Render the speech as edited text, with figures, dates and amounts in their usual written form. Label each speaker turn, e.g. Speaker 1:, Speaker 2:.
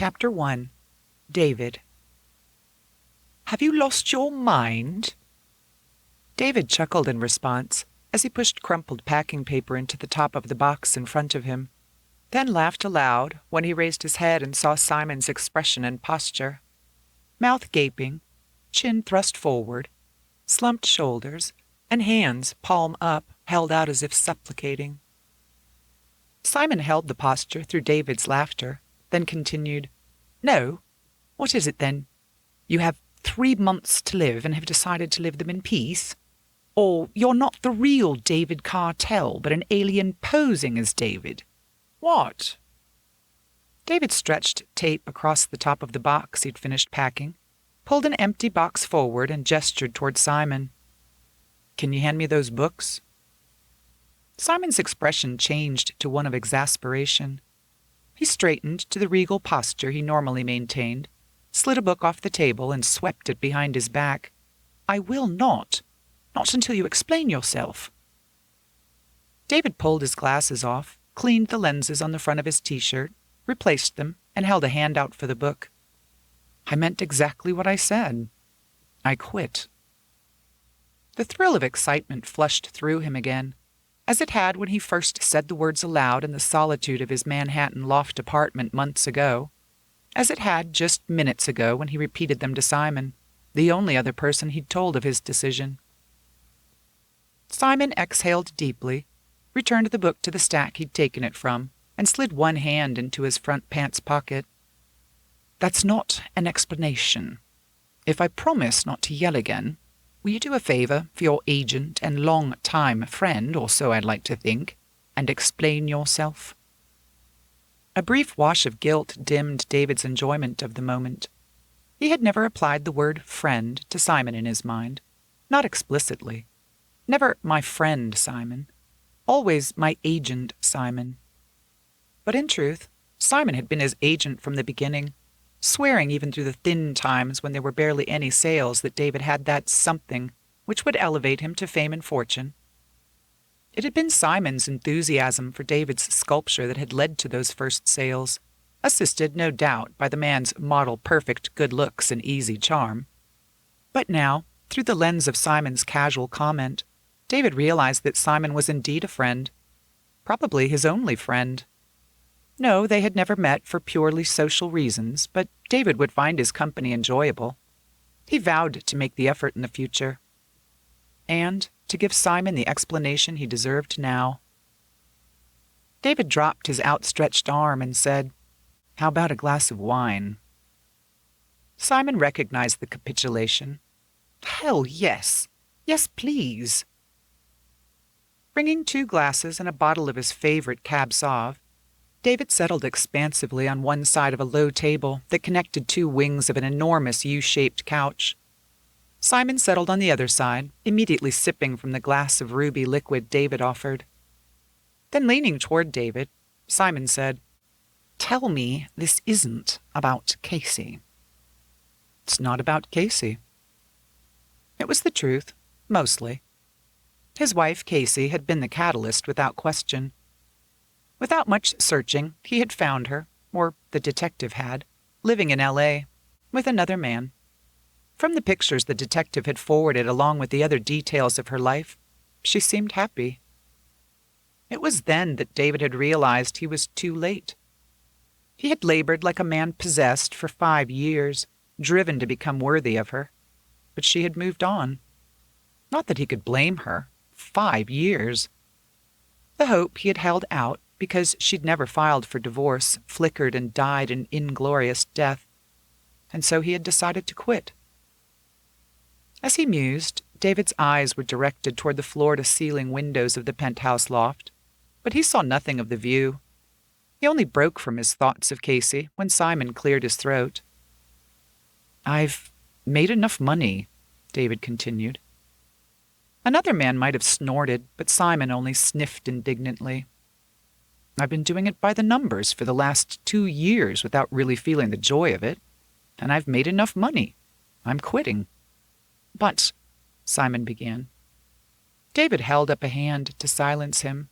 Speaker 1: Chapter 1. David. "Have you lost your mind?" David chuckled in response as he pushed crumpled packing paper into the top of the box in front of him, then laughed aloud when he raised his head and saw Simon's expression and posture. Mouth gaping, chin thrust forward, slumped shoulders, and hands, palm up, held out as if supplicating. Simon held the posture through David's laughter, then continued, "No? What is it, then? You have 3 months to live and have decided to live them in peace? Or you're not the real David Cartel, but an alien posing as David? What?" David stretched tape across the top of the box he'd finished packing, pulled an empty box forward, and gestured toward Simon. "Can you hand me those books?" Simon's expression changed to one of exasperation. He straightened to the regal posture he normally maintained, slid a book off the table, and swept it behind his back. "I will not. Not until you explain yourself." David pulled his glasses off, cleaned the lenses on the front of his T-shirt, replaced them, and held a hand out for the book. "I meant exactly what I said. I quit." The thrill of excitement flushed through him again, as it had when he first said the words aloud in the solitude of his Manhattan loft apartment months ago, as it had just minutes ago when he repeated them to Simon, the only other person he'd told of his decision. Simon exhaled deeply, returned the book to the stack he'd taken it from, and slid one hand into his front pants pocket. "That's not an explanation. If I promise not to yell again, will you do a favor for your agent and long-time friend, or so I'd like to think, and explain yourself?" A brief wash of guilt dimmed David's enjoyment of the moment. He had never applied the word friend to Simon in his mind, not explicitly. Never "my friend Simon," always "my agent Simon." But in truth, Simon had been his agent from the beginning, swearing even through the thin times when there were barely any sales that David had that something which would elevate him to fame and fortune. It had been Simon's enthusiasm for David's sculpture that had led to those first sales, assisted, no doubt, by the man's model-perfect good looks and easy charm. But now, through the lens of Simon's casual comment, David realized that Simon was indeed a friend, probably his only friend. No, they had never met for purely social reasons, but David would find his company enjoyable. He vowed to make the effort in the future, and to give Simon the explanation he deserved now. David dropped his outstretched arm and said, "How about a glass of wine?" Simon recognized the capitulation. "Hell, yes. Yes, please." Bringing 2 glasses and a bottle of his favorite Cab Sauv, David settled expansively on one side of a low table that connected 2 wings of an enormous U-shaped couch. Simon settled on the other side, immediately sipping from the glass of ruby liquid David offered. Then leaning toward David, Simon said, "Tell me this isn't about Casey." "It's not about Casey." It was the truth, mostly. His wife, Casey, had been the catalyst without question. Without much searching, he had found her, or the detective had, living in L.A., with another man. From the pictures the detective had forwarded along with the other details of her life, she seemed happy. It was then that David had realized he was too late. He had labored like a man possessed for 5 years, driven to become worthy of her, but she had moved on. Not that he could blame her. 5 years. The hope he had held out, because she'd never filed for divorce, flickered and died an inglorious death, and so he had decided to quit. As he mused, David's eyes were directed toward the floor-to-ceiling windows of the penthouse loft, but he saw nothing of the view. He only broke from his thoughts of Casey when Simon cleared his throat. "I've made enough money," David continued. Another man might have snorted, but Simon only sniffed indignantly. "I've been doing it by the numbers for the last 2 years without really feeling the joy of it, and I've made enough money. I'm quitting." "But," Simon began. David held up a hand to silence him,